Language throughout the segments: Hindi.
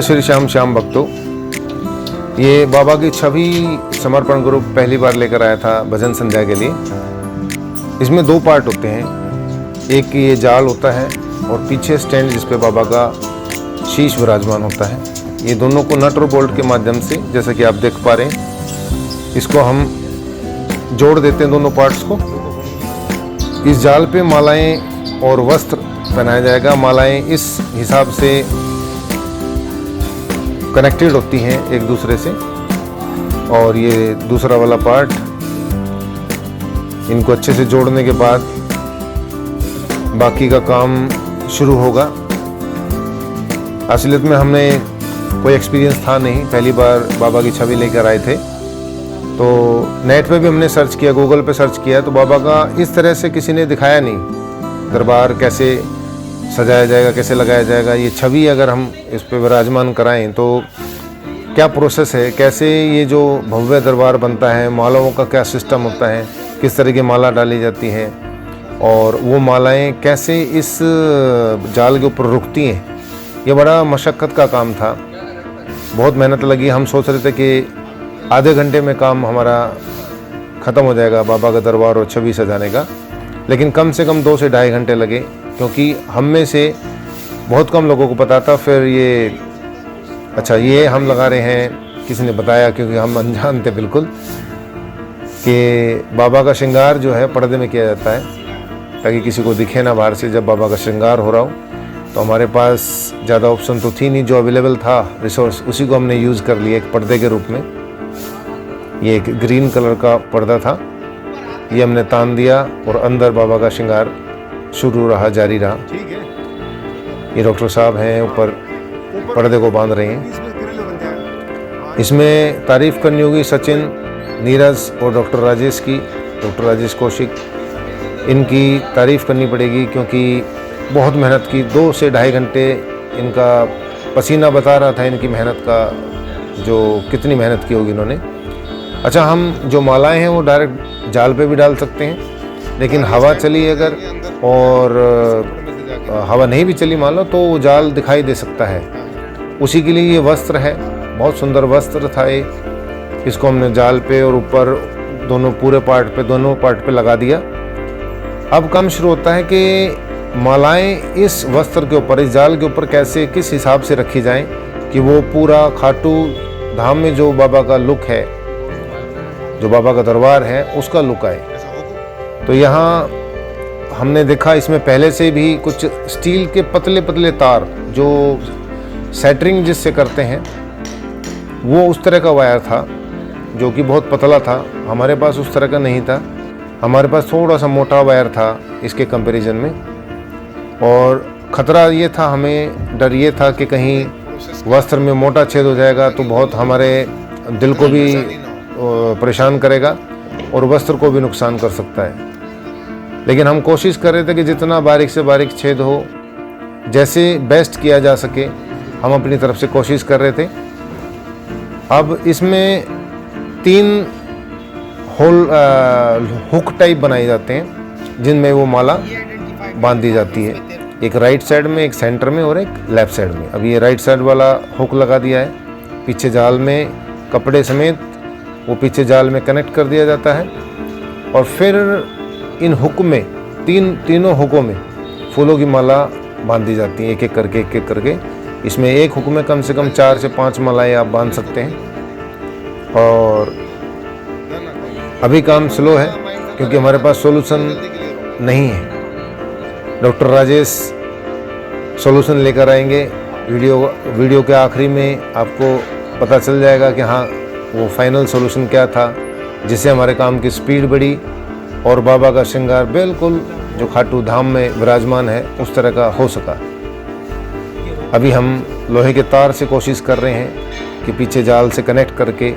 श्री श्याम श्याम भक्तों, ये बाबा की छवि समर्पण ग्रुप पहली बार लेकर आया था भजन संध्या के लिए। इसमें दो पार्ट होते हैं, एक ये जाल होता है और पीछे स्टैंड जिस पे बाबा का शीश विराजमान होता है। ये दोनों को नट और बोल्ट के माध्यम से, जैसा कि आप देख पा रहे हैं, इसको हम जोड़ देते हैं दोनों पार्ट्स को। इस जाल पे मालाएं और वस्त्र पहनाया जाएगा। मालाएं इस हिसाब से कनेक्टेड होती हैं एक दूसरे से, और ये दूसरा वाला पार्ट, इनको अच्छे से जोड़ने के बाद बाकी का काम शुरू होगा। असलियत में हमने कोई एक्सपीरियंस था नहीं, पहली बार बाबा की छवि लेकर आए थे, तो नेट पे भी हमने सर्च किया, गूगल पे सर्च किया, तो बाबा का इस तरह से किसी ने दिखाया नहीं। दरबार कैसे सजाया जाएगा, कैसे लगाया जाएगा, ये छवि अगर हम इस पे विराजमान कराएं तो क्या प्रोसेस है, कैसे ये जो भव्य दरबार बनता है, मालाओं का क्या सिस्टम होता है, किस तरह की माला डाली जाती है और वो मालाएं कैसे इस जाल के ऊपर रुकती हैं, ये बड़ा मशक्क़त का काम था। बहुत मेहनत लगी। हम सोच रहे थे कि आधे घंटे में काम हमारा ख़त्म हो जाएगा बाबा का दरबार और छवि सजाने का, लेकिन कम से कम 2 से ढाई घंटे लगे, क्योंकि हम में से बहुत कम लोगों को पता था। फिर ये हम लगा रहे हैं, किसी ने बताया, क्योंकि हम अनजान थे बिल्कुल, कि बाबा का श्रृंगार जो है पर्दे में किया जाता है ताकि किसी को दिखे ना बाहर से जब बाबा का श्रृंगार हो रहा हो। तो हमारे पास ज़्यादा ऑप्शन तो थी नहीं, जो अवेलेबल था रिसोर्स उसी को हमने यूज़ कर लिया एक पर्दे के रूप में। ये एक ग्रीन कलर का पर्दा था, ये हमने तान दिया और अंदर बाबा का श्रृंगार शुरू रहा, जारी रहा। ये डॉक्टर साहब हैं ऊपर पर्दे को बांध रहे हैं। इसमें तारीफ़ करनी होगी सचिन, नीरज और डॉक्टर राजेश की, डॉक्टर राजेश कौशिक, इनकी तारीफ़ करनी पड़ेगी, क्योंकि बहुत मेहनत की। 2 से ढाई घंटे इनका पसीना बता रहा था इनकी मेहनत का, जो कितनी मेहनत की होगी इन्होंने। अच्छा, हम जो मालाएं हैं वो डायरेक्ट जाल पे भी डाल सकते हैं, लेकिन हवा चली अगर और हवा नहीं भी चली मान लो तो वो जाल दिखाई दे सकता है। उसी के लिए ये वस्त्र है, बहुत सुंदर वस्त्र था ये। इसको हमने जाल पे और ऊपर दोनों पार्ट पे लगा दिया। अब काम शुरू होता है कि मालाएं इस वस्त्र के ऊपर, इस जाल के ऊपर कैसे, किस हिसाब से रखी जाएं कि वो पूरा खाटू धाम में जो बाबा का लुक है, जो बाबा का दरबार है, उसका लुक आए। तो यहाँ हमने देखा, इसमें पहले से भी कुछ स्टील के पतले पतले तार, जो सेटरिंग जिससे करते हैं, वो उस तरह का वायर था जो कि बहुत पतला था। हमारे पास उस तरह का नहीं था, हमारे पास थोड़ा सा मोटा वायर था इसके कंपैरिजन में। और ख़तरा ये था, हमें डर ये था कि कहीं वस्त्र में मोटा छेद हो जाएगा तो बहुत हमारे दिल को भी परेशान करेगा और वस्त्र को भी नुकसान कर सकता है। लेकिन हम कोशिश कर रहे थे कि जितना बारीक से बारीक छेद हो, जैसे बेस्ट किया जा सके, हम अपनी तरफ से कोशिश कर रहे थे। अब इसमें 3 होल हुक टाइप बनाए जाते हैं, जिनमें वो माला बांध दी जाती है, एक राइट साइड में, एक सेंटर में और एक लेफ्ट साइड में। अब ये राइट साइड वाला हुक लगा दिया है, पीछे जाल में कपड़े समेत वो पीछे जाल में कनेक्ट कर दिया जाता है। और फिर इन हुक में, तीनों हुकों में फूलों की माला बांध दी जाती है, एक एक करके। इसमें एक हुक में कम से कम 4 से 5 मालाएं आप बांध सकते हैं। और अभी काम स्लो है क्योंकि हमारे पास सॉल्यूशन नहीं है। डॉक्टर राजेश सॉल्यूशन लेकर आएंगे। वीडियो के आखिरी में आपको पता चल जाएगा कि हाँ, वो फाइनल सॉल्यूशन क्या था जिससे हमारे काम की स्पीड बढ़ी और बाबा का श्रृंगार बिल्कुल जो खाटू धाम में विराजमान है उस तरह का हो सका। अभी हम लोहे के तार से कोशिश कर रहे हैं कि पीछे जाल से कनेक्ट करके,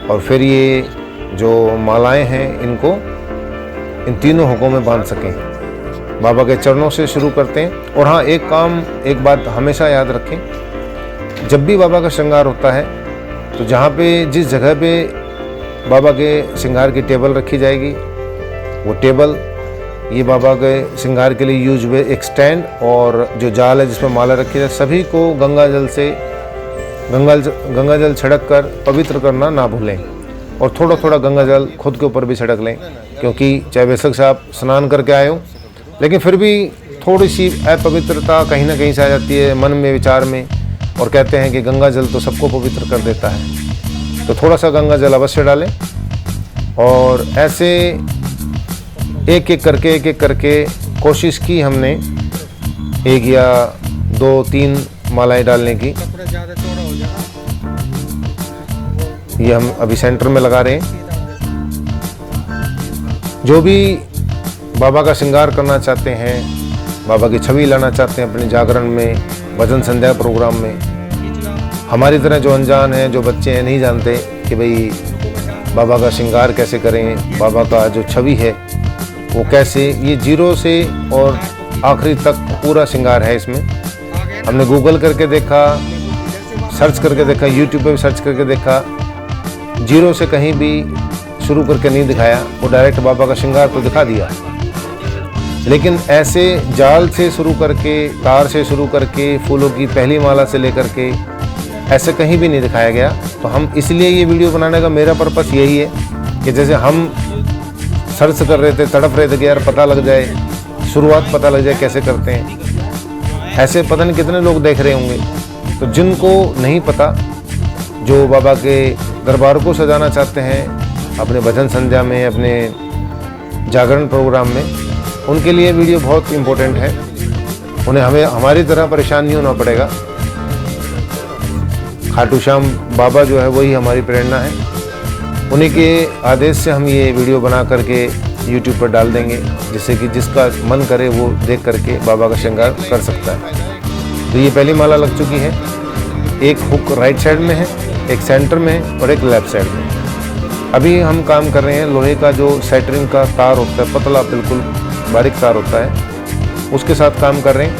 और फिर ये जो मालाएं हैं इनको इन तीनों हुकों में बांध सकें। बाबा के चरणों से शुरू करते हैं। और हाँ, एक बात हमेशा याद रखें, जब भी बाबा का श्रृंगार होता है तो जहाँ पे, जिस जगह पे बाबा के श्रृंगार की टेबल रखी जाएगी, वो टेबल ये बाबा के श्रृंगार के लिए यूज हुए एक स्टैंड और जो जाल है जिसमें माला रखी है, सभी को गंगा जल से गंगा जल छिड़क कर पवित्र करना ना भूलें और थोड़ा थोड़ा गंगा जल खुद के ऊपर भी छिड़क लें, क्योंकि चाहे बेशक से आप स्नान करके आए हो लेकिन फिर भी थोड़ी सी अपवित्रता कहीं ना कहीं से आ जाती है मन में, विचार में, और कहते हैं कि गंगा जल तो सबको पवित्र कर देता है। तो थोड़ा सा गंगा जल अवश्य डालें और ऐसे एक एक करके कोशिश की हमने 1 या 2-3 मालाएं डालने की। ये हम अभी सेंटर में लगा रहे हैं। जो भी बाबा का श्रृंगार करना चाहते हैं, बाबा की छवि लाना चाहते हैं अपने जागरण में, भजन संध्या प्रोग्राम में, हमारी तरह जो अनजान हैं, जो बच्चे हैं, नहीं जानते कि भाई बाबा का श्रृंगार कैसे करें, बाबा का जो छवि है वो कैसे, ये 0 से और आखिरी तक पूरा श्रृंगार है इसमें। हमने गूगल करके देखा, सर्च करके देखा, यूट्यूब पे भी सर्च करके देखा, 0 से कहीं भी शुरू करके नहीं दिखाया, वो डायरेक्ट बाबा का श्रृंगार तो दिखा दिया। लेकिन ऐसे जाल से शुरू करके, तार से शुरू करके, फूलों की पहली माला से लेकर के ऐसे कहीं भी नहीं दिखाया गया। तो हम इसलिए ये वीडियो बनाने का मेरा पर्पस यही है कि जैसे हम सर्च कर रहे थे, तड़प रहे थे कि यार पता लग जाए, शुरुआत पता लग जाए कैसे करते हैं, ऐसे पता नहीं कितने लोग देख रहे होंगे। तो जिनको नहीं पता, जो बाबा के दरबार को सजाना चाहते हैं अपने भजन संध्या में, अपने जागरण प्रोग्राम में, उनके लिए वीडियो बहुत इम्पोर्टेंट है। उन्हें हमारी तरह परेशान नहीं होना पड़ेगा। खाटू श्याम बाबा जो है वही हमारी प्रेरणा है, उन्हीं के आदेश से हम ये वीडियो बना करके यूट्यूब पर डाल देंगे, जिससे कि जिसका मन करे वो देख करके बाबा का श्रृंगार कर सकता है। तो ये पहली माला लग चुकी है। एक हुक राइट साइड में है, एक सेंटर में है और एक लेफ्ट साइड में। अभी हम काम कर रहे हैं लोहे का जो सेटरिंग का तार होता है, पतला बिल्कुल बारीक तार होता है, उसके साथ काम कर रहे हैं।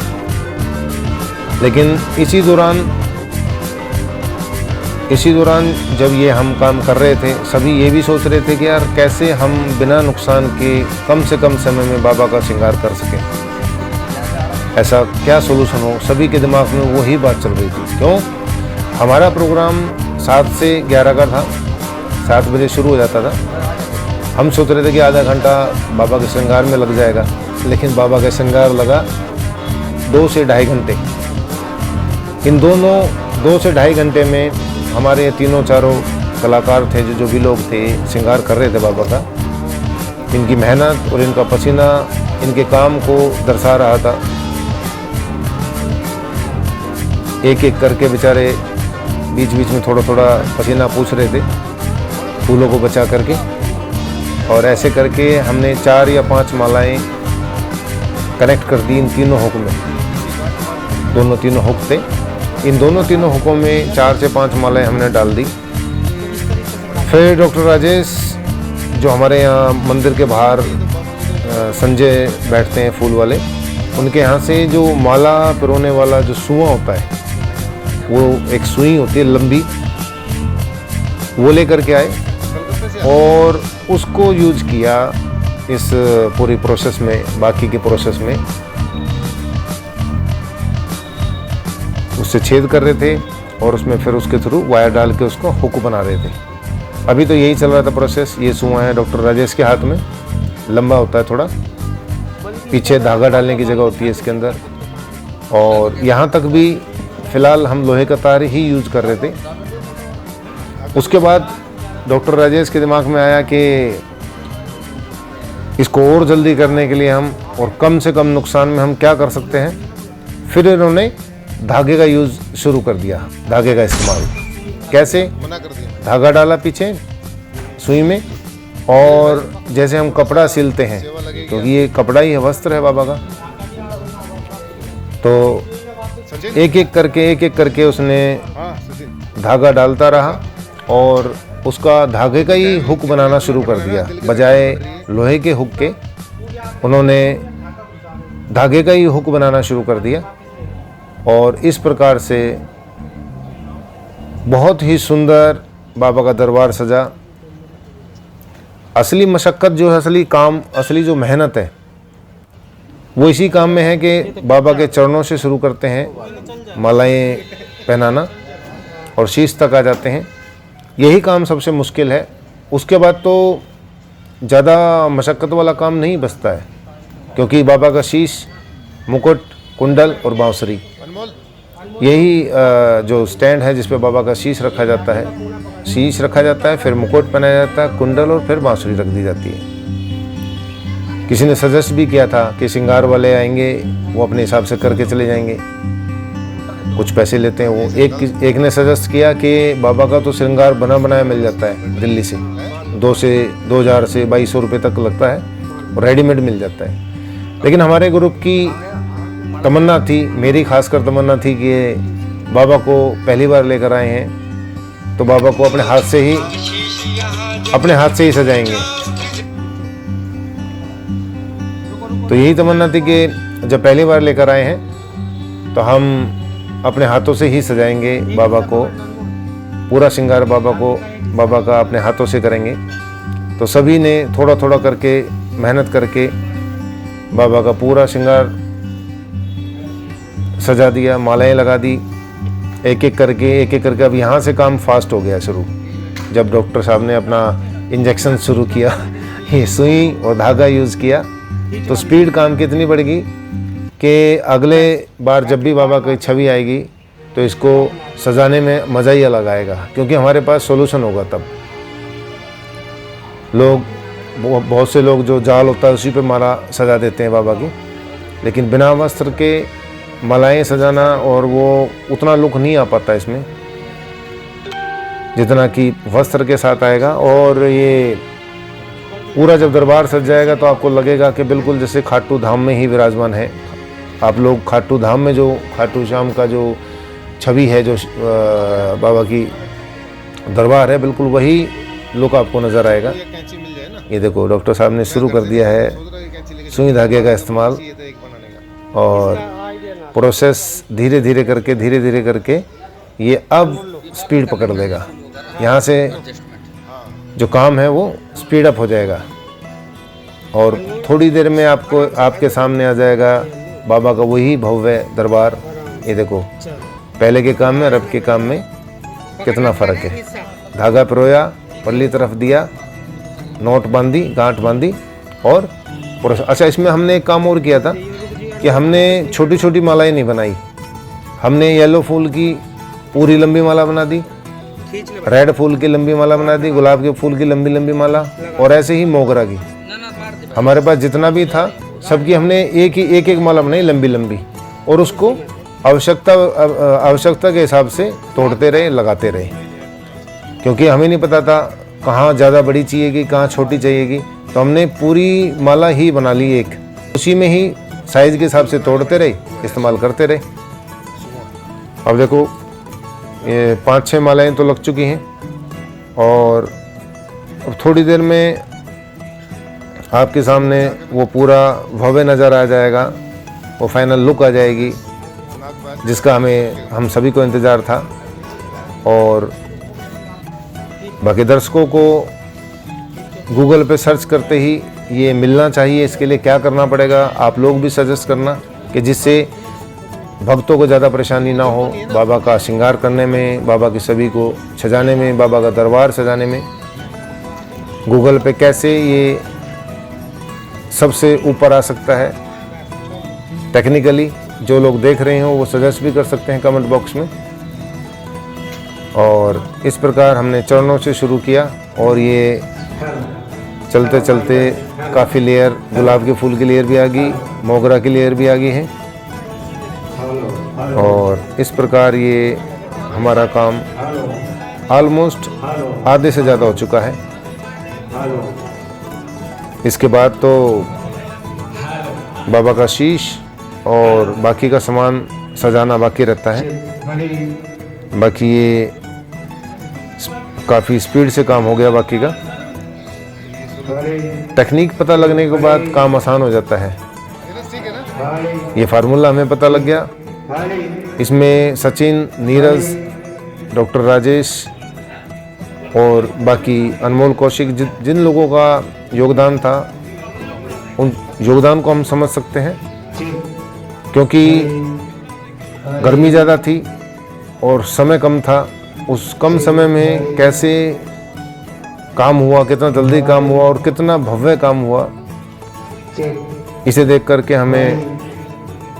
लेकिन इसी दौरान जब ये हम काम कर रहे थे, सभी ये भी सोच रहे थे कि यार कैसे हम बिना नुकसान के कम से कम समय में बाबा का श्रृंगार कर सकें, ऐसा क्या सोल्यूशन हो। सभी के दिमाग में वही बात चल रही थी। क्यों? हमारा प्रोग्राम 7 से 11 का था, 7 बजे शुरू हो जाता था। हम सोच रहे थे कि आधा घंटा बाबा के श्रृंगार में लग जाएगा, लेकिन बाबा का श्रृंगार लगा 2 से ढाई घंटे। इन दोनों 2 से ढाई घंटे में हमारे तीनों चारों कलाकार थे, जो भी लोग थे श्रृंगार कर रहे थे बाबा का, इनकी मेहनत और इनका पसीना इनके काम को दर्शा रहा था। एक एक करके बेचारे बीच बीच में थोड़ा थोड़ा पसीना पूछ रहे थे फूलों को बचा करके, और ऐसे करके हमने 4 या 5 मालाएं कनेक्ट कर दी इन तीनों हुक में। तीनों हुक थे, इन तीनों हुकों में 4 से 5 मालाएं हमने डाल दी। फिर डॉक्टर राजेश जो हमारे यहाँ मंदिर के बाहर संजय बैठते हैं फूल वाले, उनके यहाँ से जो माला पिरोने वाला जो सुआ होता है, वो एक सुई होती है लंबी, वो लेकर के आए और उसको यूज किया इस पूरी प्रोसेस में, बाकी के प्रोसेस में। उससे छेद कर रहे थे और उसमें फिर उसके थ्रू वायर डाल के उसको हुक बना रहे थे। अभी तो यही चल रहा था प्रोसेस। ये सुआ है डॉक्टर राजेश के हाथ में, लंबा होता है थोड़ा, पीछे धागा डालने की जगह होती है इसके अंदर, और यहाँ तक भी फिलहाल हम लोहे का तार ही यूज कर रहे थे। उसके बाद डॉक्टर राजेश के दिमाग में आया कि इसको और जल्दी करने के लिए हम और कम से कम नुकसान में हम क्या कर सकते हैं। फिर इन्होंने धागे का यूज शुरू कर दिया, धागे का इस्तेमाल। कैसे? धागा डाला पीछे सुई में, और जैसे हम कपड़ा सिलते हैं, क्योंकि ये कपड़ा ही है, वस्त्र है बाबा का, तो एक एक करके उसने धागा डालता रहा और उसका धागे का ही हुक बनाना शुरू कर दिया। बजाय लोहे के हुक के उन्होंने धागे का ही हुक बनाना शुरू कर दिया, और इस प्रकार से बहुत ही सुंदर बाबा का दरबार सजा। असली मशक्क़त जो है, असली काम, असली जो मेहनत है, वो इसी काम में है कि बाबा के चरणों से शुरू करते हैं मालाएं पहनाना, और शीश तक आ जाते हैं। यही काम सबसे मुश्किल है। उसके बाद तो ज़्यादा मशक्क़त वाला काम नहीं बचता है, क्योंकि बाबा का शीश, मुकुट, कुंडल और बांसुरी, यही जो स्टैंड है जिस पे बाबा का शीश रखा जाता है, शीश रखा जाता है, फिर मुकुट पहनाया जाता है, कुंडल और फिर बांसुरी रख दी जाती है। किसी ने सजेस्ट भी किया था कि श्रृंगार वाले आएंगे, वो अपने हिसाब से करके चले जाएंगे, कुछ पैसे लेते हैं वो। एक ने सजेस्ट किया कि बाबा का तो श्रृंगार बना बनाया मिल जाता है दिल्ली से, 2000 से 2200 रुपये तक लगता है और रेडीमेड मिल जाता है। लेकिन हमारे ग्रुप की तमन्ना थी, मेरी खासकर तमन्ना थी कि बाबा को पहली बार लेकर आए हैं तो बाबा को अपने हाथ से ही सजाएंगे। तो यही तमन्ना थी कि जब पहली बार लेकर आए हैं तो हम अपने हाथों से ही सजाएंगे बाबा को, पूरा श्रृंगार बाबा का अपने हाथों से करेंगे। तो सभी ने थोड़ा थोड़ा करके मेहनत करके बाबा का पूरा श्रृंगार सजा दिया, मालाएं लगा दी, एक एक करके। अब यहाँ से काम फास्ट हो गया शुरू, जब डॉक्टर साहब ने अपना इंजेक्शन शुरू किया, ये सुई और धागा यूज़ किया, तो स्पीड काम की इतनी बढ़ गई कि अगले बार जब भी बाबा की छवि आएगी तो इसको सजाने में मज़ा ही अलग आएगा, क्योंकि हमारे पास सॉल्यूशन होगा। तब बहुत से लोग जो जाल होता है उसी पे माला सजा देते हैं बाबा की, लेकिन बिना वस्त्र के मालाएं सजाना और वो उतना लुक नहीं आ पाता इसमें जितना कि वस्त्र के साथ आएगा। और ये पूरा जब दरबार सज जाएगा तो आपको लगेगा कि बिल्कुल जैसे खाटू धाम में ही विराजमान है। आप लोग खाटू धाम में जो खाटू श्याम का जो छवि है, जो बाबा की दरबार है, बिल्कुल वही लुक आपको नज़र आएगा। ये देखो डॉक्टर साहब ने शुरू कर दिया है सुई धागे का इस्तेमाल, और प्रोसेस धीरे धीरे करके ये अब स्पीड पकड़ लेगा। यहाँ से जो काम है वो स्पीड अप हो जाएगा और थोड़ी देर में आपके सामने आ जाएगा बाबा का वही भव्य दरबार। ये देखो पहले के काम में और अब के काम में कितना फ़र्क है। धागा पिरोया, पल्ली तरफ दिया, नोट बांधी, गांठ बांधी और अच्छा, इसमें हमने एक काम और किया था कि हमने छोटी छोटी मालाएं नहीं बनाई। हमने येलो फूल की पूरी लंबी माला बना दी, रेड फूल की लंबी माला बना दी, गुलाब के फूल की लंबी लंबी माला, और ऐसे ही मोगरा की। हमारे पास जितना भी था सबकी हमने एक माला बनाई लंबी लंबी, और उसको आवश्यकता के हिसाब से तोड़ते रहे, लगाते रहे, क्योंकि हमें नहीं पता था कहाँ ज़्यादा बड़ी चाहिएगी, कहाँ छोटी चाहिएगी। तो हमने पूरी माला ही बना ली एक, उसी में ही साइज़ के हिसाब से तोड़ते रहे, इस्तेमाल करते रहे। अब देखो ये 5-6 मालाएं तो लग चुकी हैं, और अब थोड़ी देर में आपके सामने वो पूरा भव्य नज़र आ जाएगा, वो फाइनल लुक आ जाएगी जिसका हम सभी को इंतज़ार था। और बाकी दर्शकों को गूगल पे सर्च करते ही ये मिलना चाहिए। इसके लिए क्या करना पड़ेगा आप लोग भी सजेस्ट करना, कि जिससे भक्तों को ज़्यादा परेशानी ना हो बाबा का श्रृंगार करने में, बाबा की छवि को सजाने में, बाबा का दरबार सजाने में। गूगल पे कैसे ये सबसे ऊपर आ सकता है टेक्निकली, जो लोग देख रहे हो वो सजेस्ट भी कर सकते हैं कमेंट बॉक्स में। और इस प्रकार हमने चरणों से शुरू किया, और ये चलते चलते काफ़ी लेयर, गुलाब के फूल की लेयर भी आ गई, मोगरा की लेयर भी आ गई है, और इस प्रकार ये हमारा काम ऑलमोस्ट आधे से ज़्यादा हो चुका है। इसके बाद तो बाबा का शीश और बाकी का सामान सजाना बाकी रहता है। बाकी ये काफ़ी स्पीड से काम हो गया बाकी का। टेक्निक पता लगने के बाद काम आसान हो जाता है। ये फार्मूला हमें पता लग गया। इसमें सचिन, नीरज, डॉक्टर राजेश और बाकी अनमोल कौशिक, जिन लोगों का योगदान था, उन योगदान को हम समझ सकते हैं, क्योंकि गर्मी ज़्यादा थी और समय कम था, उस कम समय में कैसे काम हुआ, कितना जल्दी काम हुआ और कितना भव्य काम हुआ, इसे देख करके हमें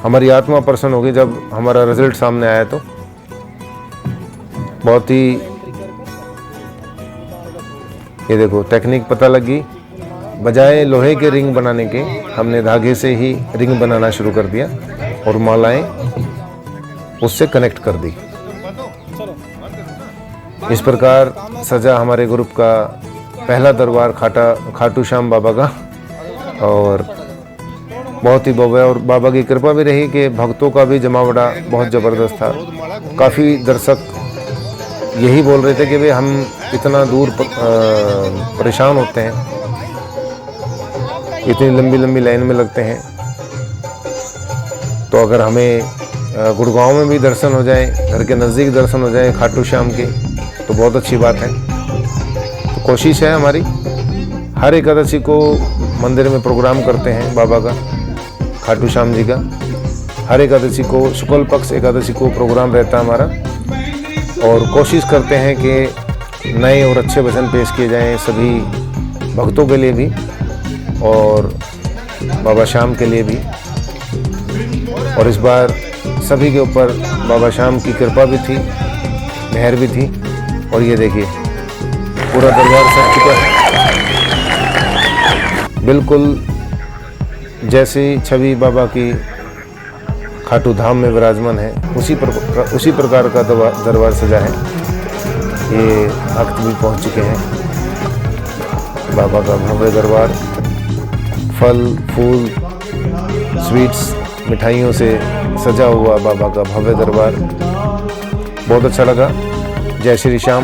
हमारी आत्मा प्रसन्न होगी। जब हमारा रिजल्ट सामने आया तो बहुत ही, ये देखो टेक्निक पता लगी। बजाय लोहे के रिंग बनाने के हमने धागे से ही रिंग बनाना शुरू कर दिया और मालाएं उससे कनेक्ट कर दी। इस प्रकार सजा हमारे ग्रुप का पहला दरबार खाटू श्याम बाबा का, और बहुत ही भव्य। और बाबा की कृपा भी रही कि भक्तों का भी जमावड़ा बहुत ज़बरदस्त था। काफ़ी दर्शक यही बोल रहे थे कि भाई हम इतना दूर परेशान होते हैं, इतनी लंबी लंबी लाइन में लगते हैं, तो अगर हमें गुड़गांव में भी दर्शन हो जाए, घर के नज़दीक दर्शन हो जाए खाटू श्याम के, तो बहुत अच्छी बात है। तो कोशिश है हमारी, हर एकादशी को मंदिर में प्रोग्राम करते हैं बाबा का, खाटू श्याम जी का। हर एकादशी को, शुक्ल पक्ष एकादशी को प्रोग्राम रहता है हमारा, और कोशिश करते हैं कि नए और अच्छे भजन पेश किए जाएं सभी भक्तों के लिए भी और बाबा श्याम के लिए भी। और इस बार सभी के ऊपर बाबा श्याम की कृपा भी थी, मेहर भी थी। और ये देखिए पूरा दरबार सज चुका है, बिल्कुल जैसी छवि बाबा की खाटू धाम में विराजमान है, उसी प्रकार का दरबार सजा है। ये भक्त भी पहुंच चुके हैं। बाबा का भव्य दरबार, फल फूल स्वीट्स मिठाइयों से सजा हुआ बाबा का भव्य दरबार, बहुत अच्छा लगा। जय श्री श्याम।